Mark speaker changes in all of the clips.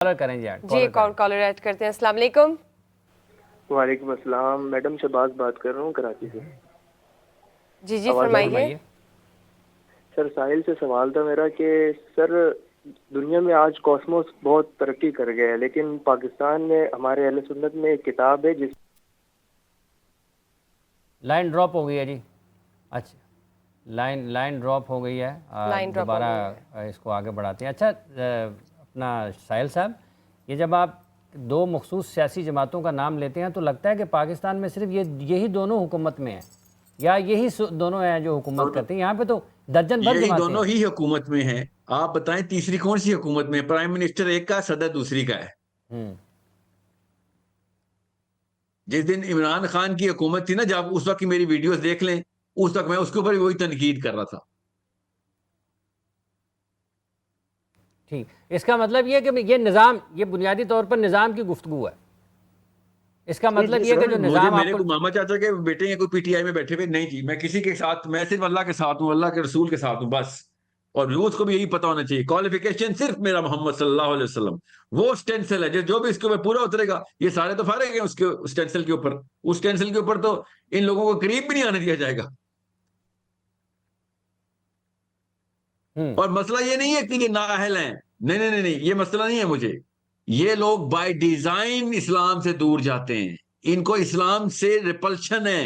Speaker 1: Collar کریں
Speaker 2: جی collar add کرتے ہیں. السلام علیکم.
Speaker 3: وعلیکم السلام. میڈم شہباز بات کر رہا ہوں کراچی سے.
Speaker 2: جی فرمائیے.
Speaker 3: سر ساحل سے سوال تھا میرا کہ سر دنیا میں آج کاسموس بہت ترقی کر گیا ہے، لیکن پاکستان میں ہمارے اہل سنت میں ایک کتاب ہے جس
Speaker 1: لائن ڈراپ ہو گئی ہے. جی اچھا لائن ڈراپ ہو گئی ہے، دوبارہ اس کو آگے بڑھاتے ہیں. اچھا اپنا ساحل صاحب، یہ جب آپ دو مخصوص سیاسی جماعتوں کا نام لیتے ہیں تو لگتا ہے کہ پاکستان میں صرف یہی دونوں حکومت میں ہیں یا یہی دونوں ہیں جو حکومت کرتے ہیں؟ یہاں پہ تو درجن بھر
Speaker 4: یہی
Speaker 1: جماعتیں
Speaker 4: دونوں
Speaker 1: ہیں.
Speaker 4: ہی حکومت میں ہیں. آپ بتائیں تیسری کون سی حکومت میں؟ پرائم منسٹر ایک کا، صدر دوسری کا ہے. جس دن عمران خان کی حکومت تھی نا، جب اس وقت کی میری ویڈیوز دیکھ لیں، اس وقت میں اس کے اوپر وہی تنقید کر رہا تھا.
Speaker 1: ٹھیک، اس کا مطلب یہ کہ یہ نظام، یہ بنیادی طور پر نظام کی گفتگو ہے. اس کا مطلب یہ کہ جو نظام
Speaker 4: میرے
Speaker 1: آپ
Speaker 4: کو
Speaker 1: کو
Speaker 4: ماما چاچا کے بیٹے ہیں کوئی پی ٹی آئی میں بیٹھے ہوئے نہیں جی. میں کسی کے ساتھ، میں صرف اللہ کے ساتھ ہوں، اللہ کے رسول کے ساتھ ہوں بس. اور یوتھ کو بھی یہی پتا ہونا چاہیے، کوالیفیکیشن صرف میرا محمد صلی اللہ علیہ وسلم، وہ اسٹینسل ہے جو بھی اس کے اوپر پورا اترے گا. یہ سارے تو فارغ ہیں اس کے اسٹینسل کے اوپر. اس اسٹینسل کے اوپر تو ان لوگوں کو قریب بھی نہیں آنے دیا جائے گا. اور مسئلہ یہ نہیں ہے کہ یہ نااہل ہیں، نہیں، یہ مسئلہ نہیں ہے مجھے. یہ لوگ بائی ڈیزائن اسلام سے دور جاتے ہیں، ان کو اسلام سے ریپلشن ہے،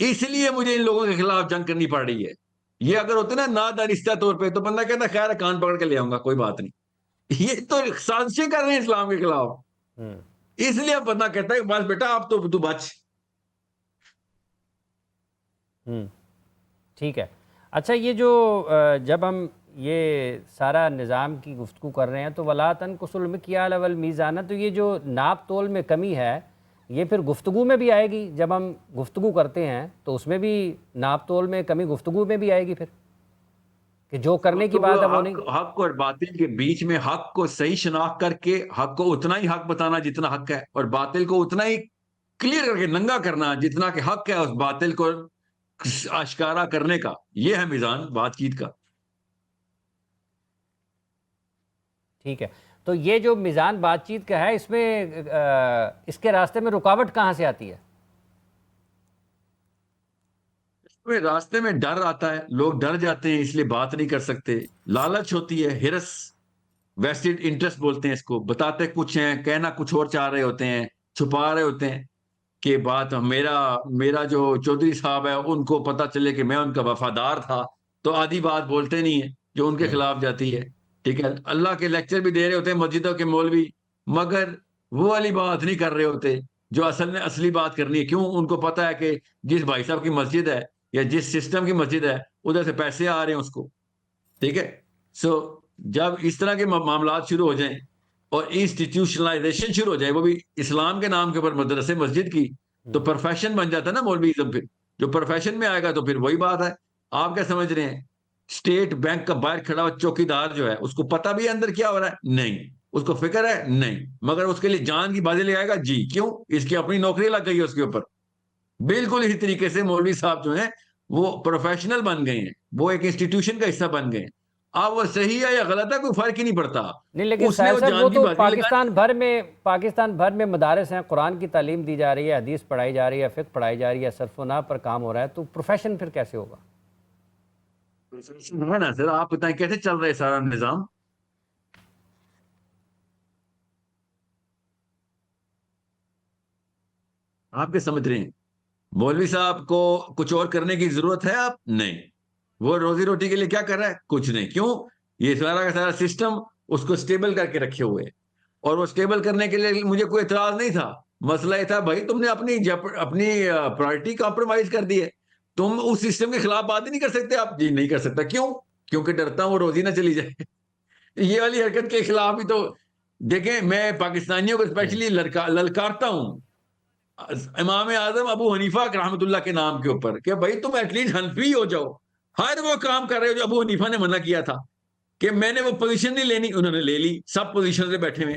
Speaker 4: اس لیے مجھے ان لوگوں کے خلاف جنگ کرنی پڑ رہی ہے. یہ اگر ہوتے نا نادانستہ طور پہ تو بندہ کہتا خیر کان پکڑ کے لے آؤں گا، کوئی بات نہیں. یہ تو سازشیں کر رہے ہیں اسلام کے خلاف، اس لیے اب بندہ کہتا ہے بس بیٹا اب تو بچ.
Speaker 1: ٹھیک ہے. اچھا یہ جو جب ہم یہ سارا نظام کی گفتگو کر رہے ہیں تو وَلَا تَنْقُصُوا الْمِكْيَالَ وَالْمِيزَانَ، تو یہ جو ناپ تول میں کمی ہے یہ پھر گفتگو میں بھی آئے گی. جب ہم گفتگو کرتے ہیں تو اس میں بھی ناپ تول میں کمی گفتگو میں بھی آئے گی پھر، کہ جو کرنے کی بات ہے وہ نہیں.
Speaker 4: حق اور باطل کے بیچ میں حق کو صحیح شناخت کر کے حق کو اتنا ہی حق بتانا جتنا حق ہے، اور باطل کو اتنا ہی کلیئر کر کے ننگا کرنا جتنا کہ حق ہے اس باطل کو آشکارا کرنے کا. یہ ہے میزان بات چیت کا.
Speaker 1: ٹھیک ہے. تو یہ جو میزان بات چیت کا ہے، اس میں اس کے راستے میں رکاوٹ کہاں سے آتی ہے؟
Speaker 4: راستے میں ڈر آتا ہے، لوگ ڈر جاتے ہیں اس لیے بات نہیں کر سکتے. لالچ ہوتی ہے، ہرس، ویسٹڈ انٹرسٹ بولتے ہیں اس کو. بتاتے کچھ ہیں، کہنا کچھ اور چاہ رہے ہوتے ہیں، چھپا رہے ہوتے ہیں کہ بات میرا جو چودھری صاحب ہے ان کو پتا چلے کہ میں ان کا وفادار تھا، تو آدھی بات بولتے نہیں ہیں جو ان کے خلاف جاتی ہے. ٹھیک ہے، اللہ کے لیکچر بھی دے رہے ہوتے ہیں مسجدوں کے مولوی، مگر وہ والی بات نہیں کر رہے ہوتے جو اصل میں اصلی بات کرنی ہے. کیوں؟ ان کو پتا ہے کہ جس بھائی صاحب کی مسجد ہے یا جس سسٹم کی مسجد ہے ادھر سے پیسے آ رہے ہیں اس کو. ٹھیک ہے. جب اس طرح کے معاملات شروع ہو جائیں اور انسٹیٹیوشنلائزیشن شروع ہو جائے، وہ بھی اسلام کے نام کے اوپر مدرسے مسجد کی، تو پروفیشن بن جاتا ہے نا مولویزم. پھر جو پروفیشن میں آئے گا تو پھر وہی بات ہے. آپ کیا سمجھ رہے ہیں؟ اسٹیٹ بینک کا باہر کھڑا ہوا چوکیدار جو ہے اس کو پتا بھی ہے اندر کیا ہو رہا ہے؟ نہیں. اس کو فکر ہے؟ نہیں. مگر اس کے لیے جان کی بازی لگائے گا. جی کیوں؟ اس کی اپنی نوکری لگ گئی ہے اس کے اوپر. بالکل اسی طریقے سے مولوی صاحب جو ہیں وہ پروفیشنل بن گئے ہیں، وہ ایک انسٹیٹیوشن کا حصہ بن گئے ہیں. اب وہ صحیح ہے یا غلط ہے کوئی فرق ہی نہیں پڑتا.
Speaker 1: نہیں، لیکن
Speaker 4: اس نے
Speaker 1: ساحل صاحب وہ
Speaker 4: جان کی
Speaker 1: تو
Speaker 4: بازی لگانی.
Speaker 1: پاکستان بھر میں مدارس ہیں، قرآن کی تعلیم دی جا رہی ہے، حدیث پڑھائی جا رہی ہے، فقہ پڑھائی جا رہی ہے، صرف و نحو پر کام ہو رہا ہے، تو پروفیشن پھر کیسے ہوگا؟
Speaker 4: ہے نا سر، آپ بتائیں کیسے چل رہا ہے سارا نظام؟ آپ کیا سمجھ رہے ہیں؟ مولوی صاحب کو کچھ اور کرنے کی ضرورت ہے؟ آپ نہیں. وہ روزی روٹی کے لیے کیا کر رہا ہے؟ کچھ نہیں. کیوں؟ یہ سارا کا سارا سسٹم اس کو سٹیبل کر کے رکھے ہوئے. اور وہ سٹیبل کرنے کے لیے مجھے کوئی اعتراض نہیں تھا. مسئلہ یہ تھا بھائی تم نے اپنی پرائرٹی کمپرومائز کر دی ہے، تم اس سسٹم کے خلاف بات ہی نہیں کر سکتے. آپ جی نہیں کر سکتا. کیوں؟ کیونکہ ڈرتا ہوں وہ روزی نہ چلی جائے. یہ والی حرکت کے خلاف بھی تو دیکھیں، میں پاکستانیوں کو اسپیشلی للکارتا ہوں امام اعظم ابو حنیفہ رحمۃ اللہ کے نام کے اوپر کہ بھائی تم ایٹ لیسٹ حنفی ہو جاؤ. ہر وہ کام کر رہے ہو جو ابو حنیفہ نے منع کیا تھا کہ میں نے وہ پوزیشن نہیں لینی، انہوں نے لے لی. سب پوزیشن سے بیٹھے ہوئے.